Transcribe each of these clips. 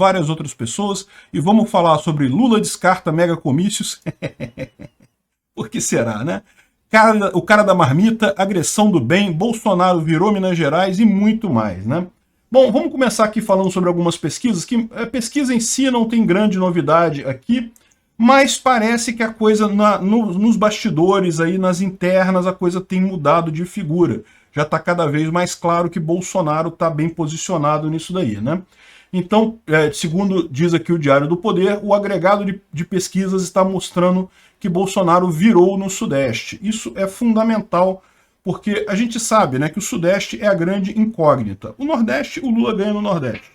várias outras pessoas, e vamos falar sobre Lula descarta megacomícios. Por que será, né? O cara da marmita, agressão do bem, Bolsonaro virou Minas Gerais e muito mais, né? Bom, vamos começar aqui falando sobre algumas pesquisas, que a pesquisa em si não tem grande novidade aqui, mas parece que a coisa nos bastidores, aí, nas internas, a coisa tem mudado de figura. Já está cada vez mais claro que Bolsonaro está bem posicionado nisso daí, né? Então, segundo diz aqui o Diário do Poder, o agregado de pesquisas está mostrando que Bolsonaro virou no Sudeste. Isso é fundamental, porque a gente sabe, né, que o Sudeste é a grande incógnita. O Nordeste, o Lula ganha no Nordeste.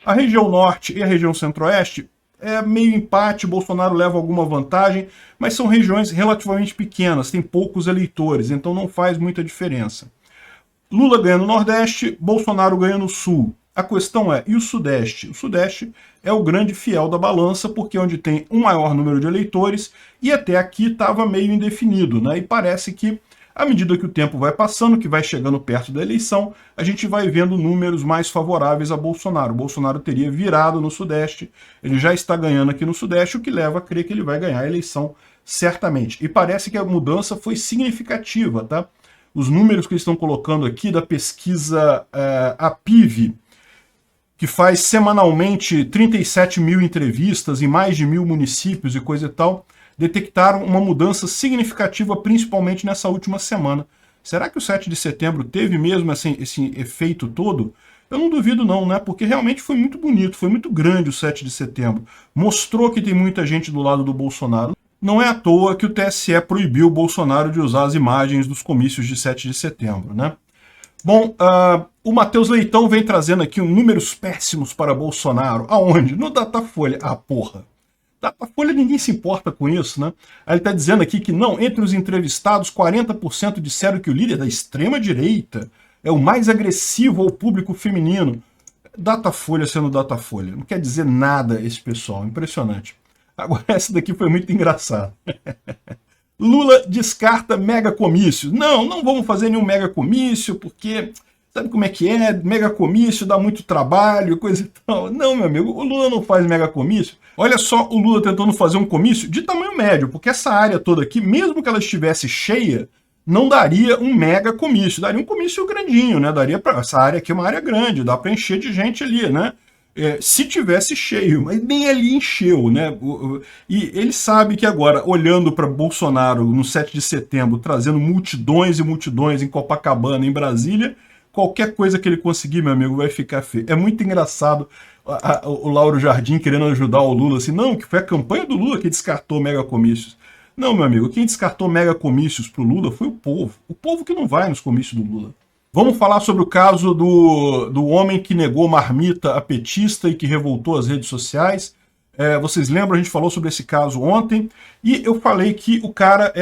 A região Norte e a região Centro-Oeste é meio empate, Bolsonaro leva alguma vantagem, mas são regiões relativamente pequenas, tem poucos eleitores, então não faz muita diferença. Lula ganha no Nordeste, Bolsonaro ganha no Sul. A questão é, e o Sudeste? O Sudeste é o grande fiel da balança, porque é onde tem um maior número de eleitores, e até aqui estava meio indefinido, né? E parece que, à medida que o tempo vai passando, que vai chegando perto da eleição, a gente vai vendo números mais favoráveis a Bolsonaro. O Bolsonaro teria virado no Sudeste, ele já está ganhando aqui no Sudeste, o que leva a crer que ele vai ganhar a eleição certamente. E parece que a mudança foi significativa, tá? Os números que eles estão colocando aqui da pesquisa APIV, que faz semanalmente 37 mil entrevistas em mais de 1.000 municípios e coisa e tal, detectaram uma mudança significativa, principalmente nessa última semana. Será que o 7 de setembro teve mesmo esse efeito todo? Eu não duvido não, né? Porque realmente foi muito bonito, foi muito grande o 7 de setembro. Mostrou que tem muita gente do lado do Bolsonaro. Não é à toa que o TSE proibiu o Bolsonaro de usar as imagens dos comícios de 7 de setembro, né? Bom, o Matheus Leitão vem trazendo aqui números péssimos para Bolsonaro. Aonde? No Datafolha. Ah, porra. Datafolha, ninguém se importa com isso, né? Aí ele está dizendo aqui que não, entre os entrevistados, 40% disseram que o líder da extrema-direita é o mais agressivo ao público feminino. Datafolha sendo Datafolha. Não quer dizer nada esse pessoal. Impressionante. Agora, essa daqui foi muito engraçada. Lula descarta megacomício. Não vamos fazer nenhum megacomício, porque sabe como é que é? Megacomício dá muito trabalho, coisa e tal. Não, meu amigo, o Lula não faz megacomício. Olha só o Lula tentando fazer um comício de tamanho médio, porque essa área toda aqui, mesmo que ela estivesse cheia, não daria um megacomício, daria um comício grandinho, né? Daria para essa área aqui é uma área grande, dá para encher de gente ali, né? Se tivesse cheio, mas nem ali encheu, né? E ele sabe que agora, olhando para Bolsonaro no 7 de setembro, trazendo multidões e multidões em Copacabana, em Brasília, qualquer coisa que ele conseguir, meu amigo, vai ficar feio. É muito engraçado o Lauro Jardim querendo ajudar o Lula, assim, não, que foi a campanha do Lula que descartou megacomícios. Não, meu amigo, quem descartou megacomícios pro Lula foi o povo que não vai nos comícios do Lula. Vamos falar sobre o caso do homem que negou marmita a petista e que revoltou as redes sociais. Vocês lembram, a gente falou sobre esse caso ontem, e eu falei que o cara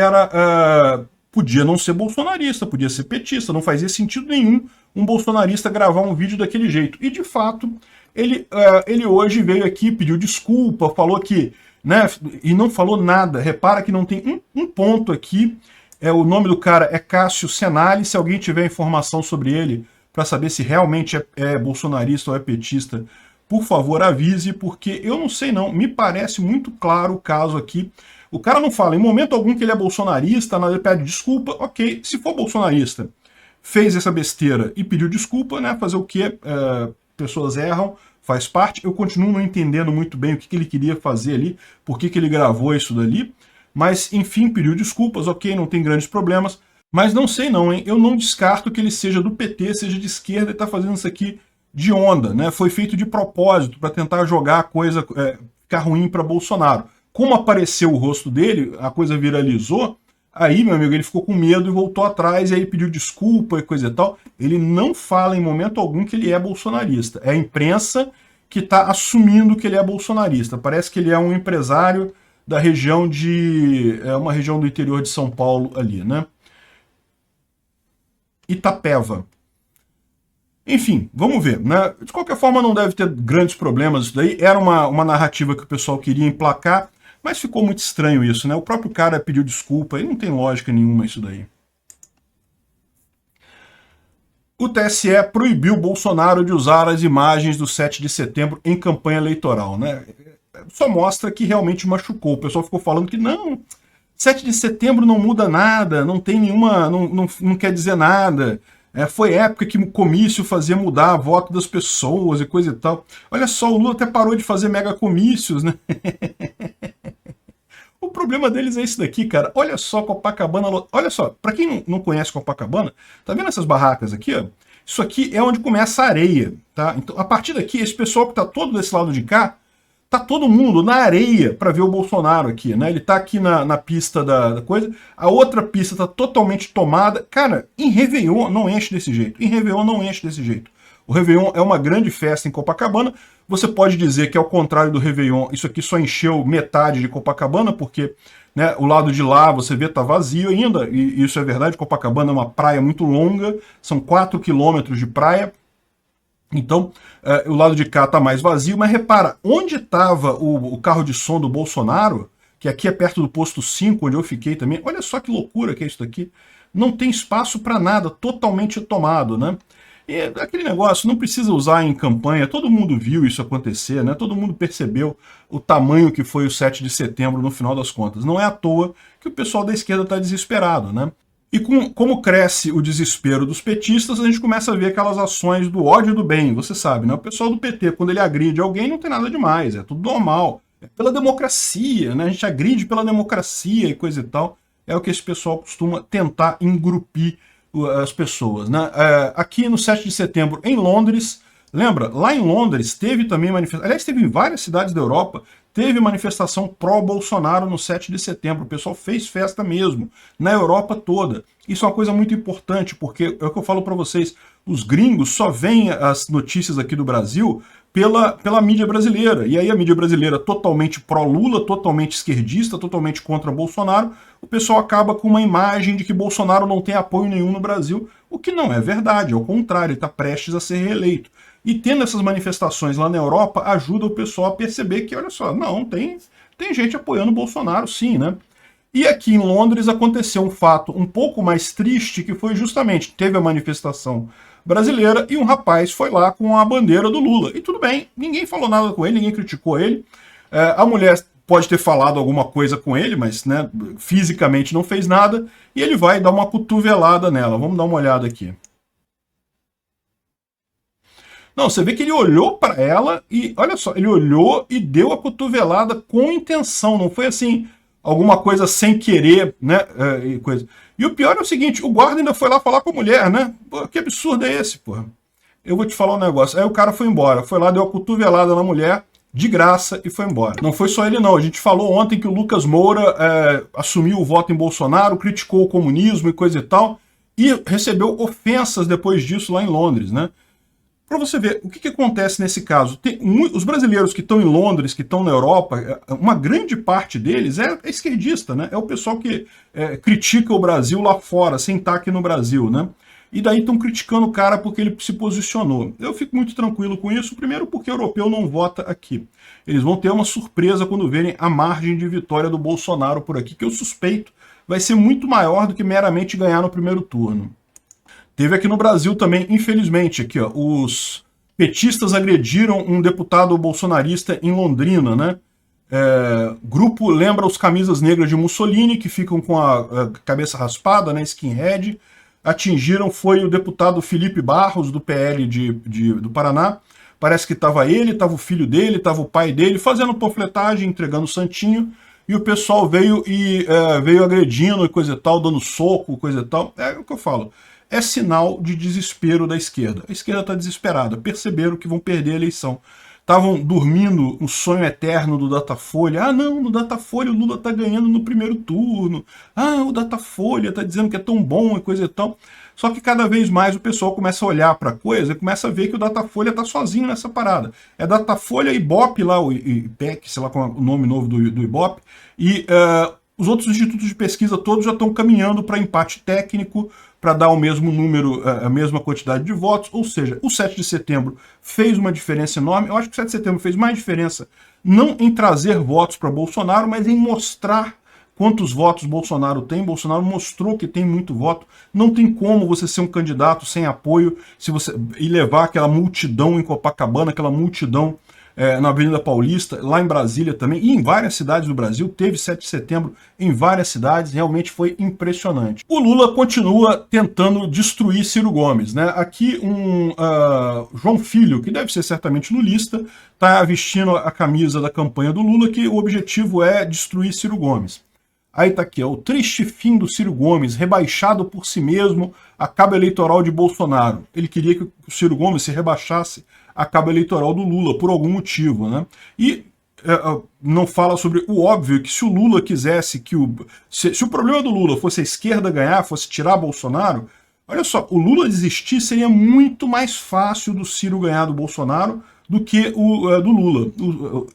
podia não ser bolsonarista, podia ser petista, não fazia sentido nenhum um bolsonarista gravar um vídeo daquele jeito. E, de fato, ele hoje veio aqui, pediu desculpa, falou que, né, e não falou nada. Repara que não tem um ponto aqui. O nome do cara é Cássio Senali. Se alguém tiver informação sobre ele, para saber se realmente é bolsonarista ou é petista, por favor avise, porque eu não sei não, me parece muito claro o caso aqui. O cara não fala em momento algum que ele é bolsonarista, ele pede desculpa, ok, se for bolsonarista, fez essa besteira e pediu desculpa, né, fazer o quê? Pessoas erram, faz parte. Eu continuo não entendendo muito bem o que ele queria fazer ali, por que ele gravou isso dali. Mas, enfim, pediu desculpas, ok, não tem grandes problemas. Mas não sei não, hein? Eu não descarto que ele seja do PT, seja de esquerda e está fazendo isso aqui de onda, né? Foi feito de propósito para tentar jogar a coisa, ficar ruim para Bolsonaro. Como apareceu o rosto dele, a coisa viralizou, aí, meu amigo, ele ficou com medo e voltou atrás, e aí pediu desculpa e coisa e tal. Ele não fala em momento algum que ele é bolsonarista. É a imprensa que está assumindo que ele é bolsonarista. Parece que ele é um empresário da região uma região do interior de São Paulo ali, né? Itapeva. Enfim, vamos ver, né? De qualquer forma, não deve ter grandes problemas isso daí. Era uma narrativa que o pessoal queria emplacar, mas ficou muito estranho isso, né? O próprio cara pediu desculpa e não tem lógica nenhuma isso daí. O TSE proibiu Bolsonaro de usar as imagens do 7 de setembro em campanha eleitoral, né? Só mostra que realmente machucou. O pessoal ficou falando que não, 7 de setembro não muda nada, não tem nenhuma, não quer dizer nada. Foi época que o comício fazia mudar a voto das pessoas e coisa e tal. Olha só, o Lula até parou de fazer mega comícios, né? O problema deles é isso daqui, cara. Olha só Copacabana. Olha só, para quem não conhece Copacabana, tá vendo essas barracas aqui, ó? Isso aqui é onde começa a areia, tá? Então, a partir daqui, esse pessoal que tá todo desse lado de cá, tá todo mundo na areia para ver o Bolsonaro aqui, né? Ele tá aqui na pista da coisa, a outra pista tá totalmente tomada. Cara, em Réveillon não enche desse jeito. Em Réveillon não enche desse jeito. O Réveillon é uma grande festa em Copacabana. Você pode dizer que, ao contrário do Réveillon, isso aqui só encheu metade de Copacabana, porque, né, o lado de lá, você vê, tá vazio ainda, e isso é verdade. Copacabana é uma praia muito longa, são 4 quilômetros de praia. Então, o lado de cá tá mais vazio, mas repara, onde estava o carro de som do Bolsonaro, que aqui é perto do posto 5, onde eu fiquei também, olha só que loucura que é isso daqui. Não tem espaço para nada, totalmente tomado, né? E aquele negócio, não precisa usar em campanha, todo mundo viu isso acontecer, né? Todo mundo percebeu o tamanho que foi o 7 de setembro no final das contas. Não é à toa que o pessoal da esquerda está desesperado, né? E como cresce o desespero dos petistas, a gente começa a ver aquelas ações do ódio do bem, você sabe, né? O pessoal do PT, quando ele agride alguém, não tem nada demais, é tudo normal. É pela democracia, né? A gente agride pela democracia e coisa e tal. É o que esse pessoal costuma tentar engrupir as pessoas, né? Aqui no 7 de setembro, em Londres, lembra? Lá em Londres teve também manifestação, aliás, teve em várias cidades da Europa, teve manifestação pró-Bolsonaro no 7 de setembro. O pessoal fez festa mesmo, na Europa toda. Isso é uma coisa muito importante, porque é o que eu falo para vocês, os gringos só veem as notícias aqui do Brasil pela mídia brasileira. E aí a mídia brasileira totalmente pró-Lula, totalmente esquerdista, totalmente contra Bolsonaro, o pessoal acaba com uma imagem de que Bolsonaro não tem apoio nenhum no Brasil, o que não é verdade, ao contrário, ele está prestes a ser reeleito. E tendo essas manifestações lá na Europa, ajuda o pessoal a perceber que, olha só, não, tem gente apoiando o Bolsonaro sim, né? E aqui em Londres aconteceu um fato um pouco mais triste, que foi justamente, teve a manifestação brasileira e um rapaz foi lá com a bandeira do Lula. E tudo bem, ninguém falou nada com ele, ninguém criticou ele. A mulher pode ter falado alguma coisa com ele, mas, né, fisicamente não fez nada, e ele vai dar uma cotovelada nela. Vamos dar uma olhada aqui. Não, você vê que ele olhou para ela e, olha só, ele olhou e deu a cotovelada com intenção, não foi assim, alguma coisa sem querer, né, e coisa. E o pior é o seguinte, o guarda ainda foi lá falar com a mulher, né? Pô, que absurdo é esse, porra? Eu vou te falar um negócio. Aí o cara foi embora, foi lá, deu a cotovelada na mulher, de graça, e foi embora. Não foi só ele não, a gente falou ontem que o Lucas Moura assumiu o voto em Bolsonaro, criticou o comunismo e coisa e tal, e recebeu ofensas depois disso lá em Londres, né? Para você ver, o que acontece nesse caso? Os brasileiros que estão em Londres, que estão na Europa, uma grande parte deles é esquerdista, né? É o pessoal que critica o Brasil lá fora, sem estar aqui no Brasil, né? E daí estão criticando o cara porque ele se posicionou. Eu fico muito tranquilo com isso, primeiro porque o europeu não vota aqui. Eles vão ter uma surpresa quando verem a margem de vitória do Bolsonaro por aqui, que eu suspeito vai ser muito maior do que meramente ganhar no primeiro turno. Teve aqui no Brasil também, infelizmente, aqui, ó, os petistas agrediram um deputado bolsonarista em Londrina, né? Grupo lembra os camisas negras de Mussolini, que ficam com a cabeça raspada, né, skinhead. Atingiram, foi o deputado Felipe Barros, do PL do Paraná. Parece que estava ele, estava o filho dele, estava o pai dele, fazendo panfletagem, entregando santinho. E o pessoal veio agredindo e coisa e tal, dando soco, coisa e tal. É o que eu falo. É sinal de desespero da esquerda. A esquerda está desesperada, perceberam que vão perder a eleição. Estavam dormindo um sonho eterno do Datafolha. Ah, não, no Datafolha o Lula está ganhando no primeiro turno. Ah, o Datafolha está dizendo que é tão bom e coisa e tal. Só que cada vez mais o pessoal começa a olhar para a coisa e começa a ver que o Datafolha está sozinho nessa parada. É Datafolha, Ibope lá, o IPEC, sei lá qual é o nome novo do Ibope, e os outros institutos de pesquisa todos já estão caminhando para empate técnico, para dar o mesmo número, a mesma quantidade de votos, ou seja, o 7 de setembro fez uma diferença enorme. Eu acho que o 7 de setembro fez mais diferença não em trazer votos para Bolsonaro, mas em mostrar quantos votos Bolsonaro tem. Bolsonaro mostrou que tem muito voto. Não tem como você ser um candidato sem apoio e levar aquela multidão em Copacabana, aquela multidão na Avenida Paulista, lá em Brasília também, e em várias cidades do Brasil. Teve 7 de setembro em várias cidades, realmente foi impressionante. O Lula continua tentando destruir Ciro Gomes, né? Aqui João Filho, que deve ser certamente lulista, está vestindo a camisa da campanha do Lula, que o objetivo é destruir Ciro Gomes. Aí tá aqui, o triste fim do Ciro Gomes, rebaixado por si mesmo a cabo eleitoral de Bolsonaro. Ele queria que o Ciro Gomes se rebaixasse a cabo eleitoral do Lula, por algum motivo, né? E não fala sobre o óbvio, que se o Lula quisesse que se o problema do Lula fosse a esquerda ganhar, fosse tirar Bolsonaro, olha só, o Lula desistir seria muito mais fácil do Ciro ganhar do Bolsonaro do que do Lula.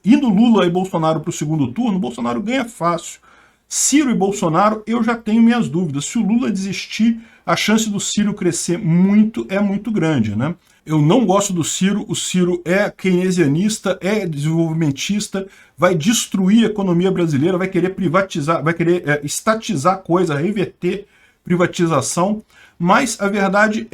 Indo Lula e Bolsonaro para o segundo turno, Bolsonaro ganha fácil. Ciro e Bolsonaro, eu já tenho minhas dúvidas. Se o Lula desistir, a chance do Ciro crescer é muito grande, né? Eu não gosto do Ciro, o Ciro é keynesianista, é desenvolvimentista, vai destruir a economia brasileira, vai querer privatizar, vai querer estatizar coisa, reverter privatização, mas a verdade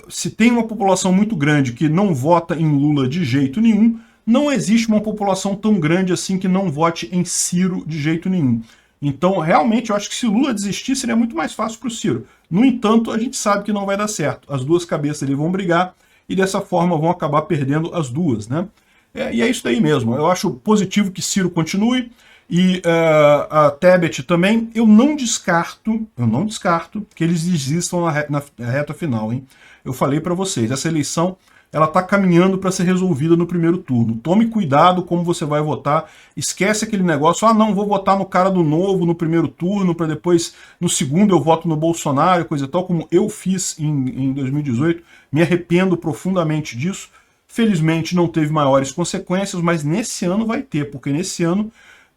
se tem uma população muito grande que não vota em Lula de jeito nenhum, não existe uma população tão grande assim que não vote em Ciro de jeito nenhum. Então, realmente, eu acho que se Lula desistir, seria muito mais fácil para o Ciro. No entanto, a gente sabe que não vai dar certo. As duas cabeças ali vão brigar e dessa forma vão acabar perdendo as duas, né? E é isso daí mesmo. Eu acho positivo que Ciro continue e a Tebet também. Eu não descarto que eles desistam na reta final, hein? Eu falei para vocês, essa eleição ela está caminhando para ser resolvida no primeiro turno. Tome cuidado como você vai votar. Esquece aquele negócio, não, vou votar no cara do Novo no primeiro turno, para depois, no segundo, eu voto no Bolsonaro, coisa e tal, como eu fiz em 2018. Me arrependo profundamente disso. Felizmente não teve maiores consequências, mas nesse ano vai ter, porque nesse ano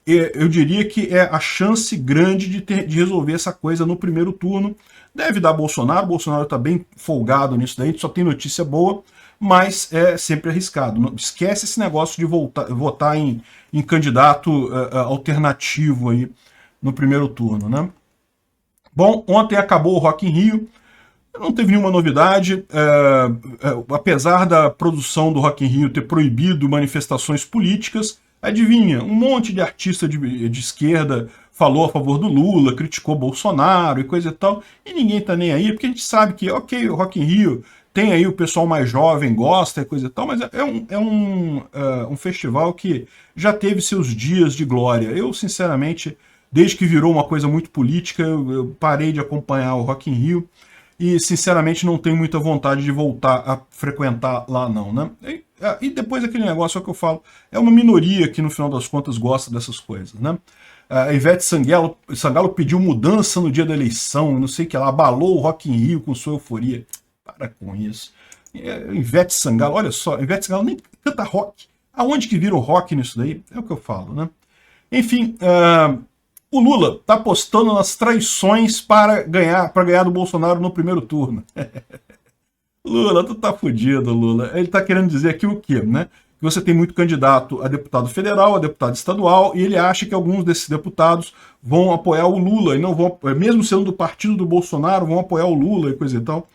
eu diria que é a chance grande de resolver essa coisa no primeiro turno. Deve dar Bolsonaro está bem folgado nisso daí, só tem notícia boa, mas é sempre arriscado. Não esquece esse negócio de votar em candidato alternativo aí no primeiro turno, né? Bom, ontem acabou o Rock in Rio, não teve nenhuma novidade, apesar da produção do Rock in Rio ter proibido manifestações políticas, adivinha, um monte de artista de esquerda falou a favor do Lula, criticou Bolsonaro e coisa e tal, e ninguém tá nem aí, porque a gente sabe que, ok, o Rock in Rio tem aí o pessoal mais jovem, gosta e coisa e tal, mas é um festival que já teve seus dias de glória. Eu, sinceramente, desde que virou uma coisa muito política, eu parei de acompanhar o Rock in Rio e, sinceramente, não tenho muita vontade de voltar a frequentar lá não, né? E depois aquele negócio que eu falo, é uma minoria que, no final das contas, gosta dessas coisas, né? A Ivete Sangalo pediu mudança no dia da eleição, não sei o que lá, abalou o Rock in Rio com sua euforia. Para com isso. Ivete Sangalo, olha só, Ivete Sangalo nem canta rock. Aonde que vira o rock nisso daí? É o que eu falo, né? Enfim, o Lula tá apostando nas traições para ganhar do Bolsonaro no primeiro turno. Lula, tu tá fudido, Lula. Ele tá querendo dizer aqui o quê, né? Que você tem muito candidato a deputado federal, a deputado estadual, e ele acha que alguns desses deputados vão apoiar o Lula, e não vão, mesmo sendo do partido do Bolsonaro, vão apoiar o Lula e coisa e tal.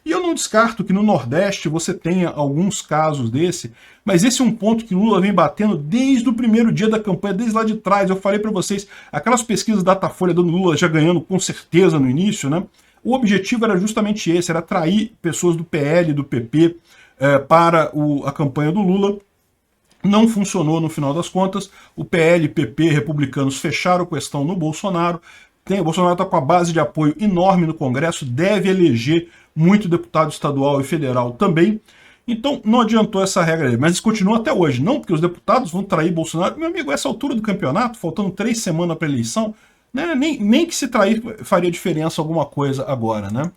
E eu não descarto que no Nordeste você tenha alguns casos desse, mas esse é um ponto que Lula vem batendo desde o primeiro dia da campanha, desde lá de trás. Eu falei para vocês, aquelas pesquisas Datafolha dando Lula já ganhando com certeza no início, né? O objetivo era justamente esse, era atrair pessoas do PL e do PP para a campanha do Lula. Não funcionou no final das contas, o PL, PP, republicanos fecharam a questão no Bolsonaro. O Bolsonaro está com a base de apoio enorme no Congresso, deve eleger muito deputado estadual e federal também. Então não adiantou essa regra aí, mas isso continua até hoje. Não, porque os deputados vão trair Bolsonaro. Meu amigo, essa altura do campeonato, faltando 3 semanas para a eleição, né, nem que se trair faria diferença alguma coisa agora, né?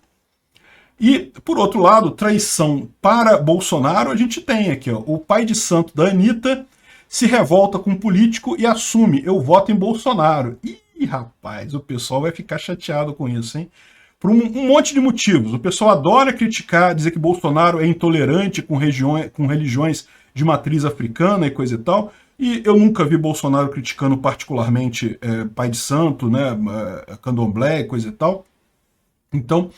E, por outro lado, traição para Bolsonaro, a gente tem aqui, ó, o pai de santo da Anitta se revolta com um político e assume, eu voto em Bolsonaro. Ih, rapaz, o pessoal vai ficar chateado com isso, hein? Por um monte de motivos. O pessoal adora criticar, dizer que Bolsonaro é intolerante com religiões de matriz africana e coisa e tal. E eu nunca vi Bolsonaro criticando particularmente pai de santo, né, candomblé, coisa e tal. Então,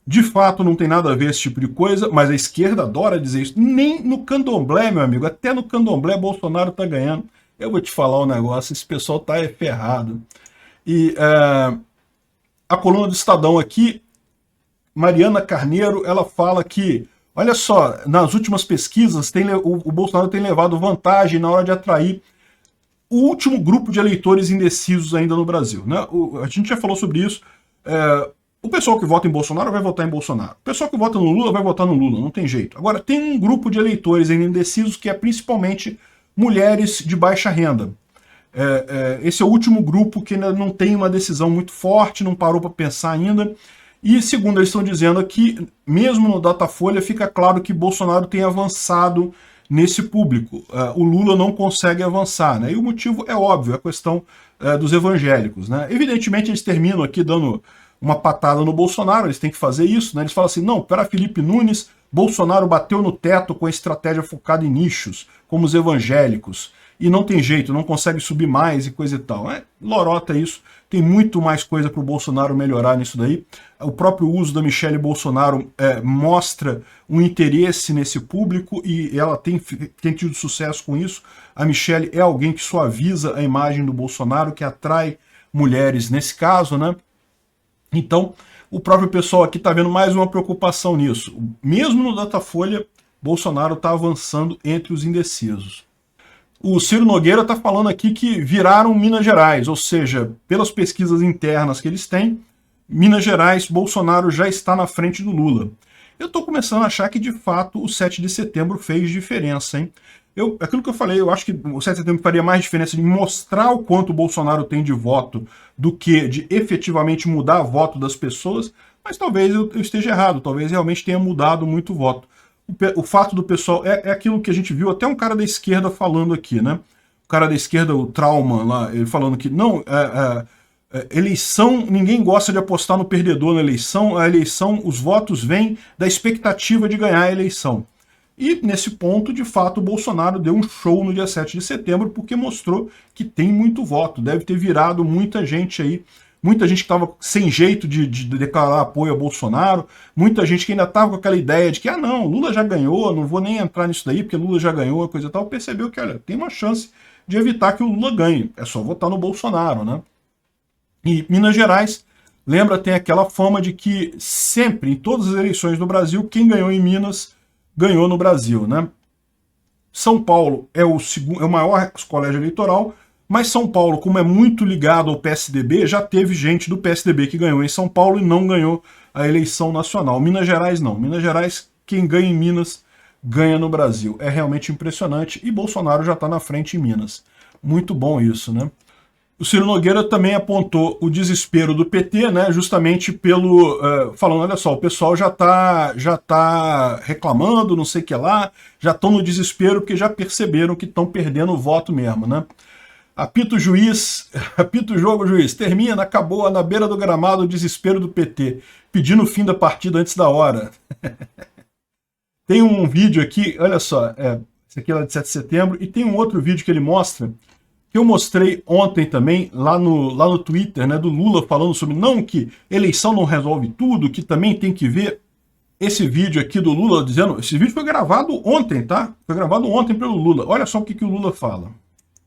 de fato, não tem nada a ver esse tipo de coisa, mas a esquerda adora dizer isso. Nem no candomblé, meu amigo, até no candomblé Bolsonaro tá ganhando. Eu vou te falar um negócio, esse pessoal tá ferrado. E a coluna do Estadão aqui, Mariana Carneiro, ela fala que, olha só, nas últimas pesquisas, o Bolsonaro tem levado vantagem na hora de atrair o último grupo de eleitores indecisos ainda no Brasil. Né? A gente já falou sobre isso. O pessoal que vota em Bolsonaro vai votar em Bolsonaro. O pessoal que vota no Lula vai votar no Lula, não tem jeito. Agora, tem um grupo de eleitores ainda indecisos que é principalmente mulheres de baixa renda. Esse é o último grupo que ainda não tem uma decisão muito forte, não parou para pensar ainda. E, segundo eles estão dizendo aqui, mesmo no Datafolha, fica claro que Bolsonaro tem avançado nesse público. O Lula não consegue avançar, né? E o motivo é óbvio, é a questão dos evangélicos, né? Evidentemente, eles terminam aqui dando uma patada no Bolsonaro, eles têm que fazer isso, né? Eles falam assim, não, para Felipe Nunes, Bolsonaro bateu no teto com a estratégia focada em nichos, como os evangélicos, e não tem jeito, não consegue subir mais e coisa e tal. Lorota isso, tem muito mais coisa para o Bolsonaro melhorar nisso daí. O próprio uso da Michelle Bolsonaro mostra um interesse nesse público e ela tem tido sucesso com isso. A Michelle é alguém que suaviza a imagem do Bolsonaro, que atrai mulheres nesse caso, né? Então, o próprio pessoal aqui está vendo mais uma preocupação nisso. Mesmo no Datafolha, Bolsonaro está avançando entre os indecisos. O Ciro Nogueira está falando aqui que viraram Minas Gerais, ou seja, pelas pesquisas internas que eles têm, Minas Gerais, Bolsonaro já está na frente do Lula. Eu estou começando a achar que, de fato, o 7 de setembro fez diferença, hein? Aquilo que eu falei, eu acho que o 7 de setembro faria mais diferença de mostrar o quanto o Bolsonaro tem de voto do que de efetivamente mudar o voto das pessoas, mas talvez eu esteja errado, talvez realmente tenha mudado muito o voto. O fato do pessoal, é aquilo que a gente viu, até um cara da esquerda falando aqui, né? O cara da esquerda, o Trauma, lá, ele falando que não, eleição, ninguém gosta de apostar no perdedor na eleição, a eleição, os votos vêm da expectativa de ganhar a eleição. E, nesse ponto, de fato, o Bolsonaro deu um show no dia 7 de setembro, porque mostrou que tem muito voto, deve ter virado muita gente aí, muita gente que estava sem jeito de declarar apoio a Bolsonaro, muita gente que ainda estava com aquela ideia de que, não, Lula já ganhou, não vou nem entrar nisso daí, porque Lula já ganhou, coisa e tal, percebeu que, olha, tem uma chance de evitar que o Lula ganhe, é só votar no Bolsonaro, né? E Minas Gerais, lembra, tem aquela fama de que sempre, em todas as eleições do Brasil, quem ganhou em Minas ganhou no Brasil, né? São Paulo é o maior colégio eleitoral, mas São Paulo, como é muito ligado ao PSDB, já teve gente do PSDB que ganhou em São Paulo e não ganhou a eleição nacional. Minas Gerais não. Minas Gerais, quem ganha em Minas, ganha no Brasil. É realmente impressionante e Bolsonaro já está na frente em Minas. Muito bom isso, né? O Ciro Nogueira também apontou o desespero do PT, né, justamente falando, olha só, o pessoal já tá reclamando, não sei o que lá, já estão no desespero porque já perceberam que estão perdendo o voto mesmo, né? Apita o juiz, apita o jogo, juiz, termina, acabou, na beira do gramado o desespero do PT, pedindo o fim da partida antes da hora. Tem um vídeo aqui, olha só, esse aqui é lá de 7 de setembro, e tem um outro vídeo que ele mostra, que eu mostrei ontem também, lá no Twitter, né, do Lula falando sobre, não, que eleição não resolve tudo, que também tem que ver esse vídeo aqui do Lula dizendo, esse vídeo foi gravado ontem, tá? Foi gravado ontem pelo Lula. Olha só o que o Lula fala.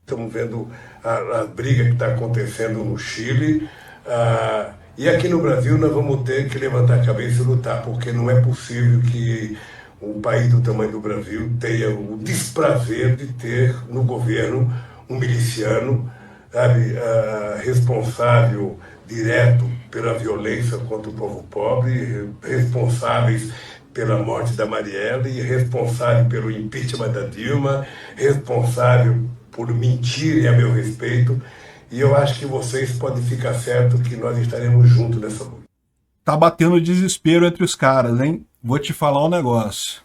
Estamos vendo a briga que está acontecendo no Chile, e aqui no Brasil nós vamos ter que levantar a cabeça e lutar, porque não é possível que um país do tamanho do Brasil tenha o desprazer de ter no governo um miliciano, sabe, responsável direto pela violência contra o povo pobre, responsáveis pela morte da Marielle, responsável pelo impeachment da Dilma, responsável por mentirem a meu respeito, e eu acho que vocês podem ficar certos que nós estaremos juntos nessa luta. Tá batendo desespero entre os caras, hein? Vou te falar um negócio.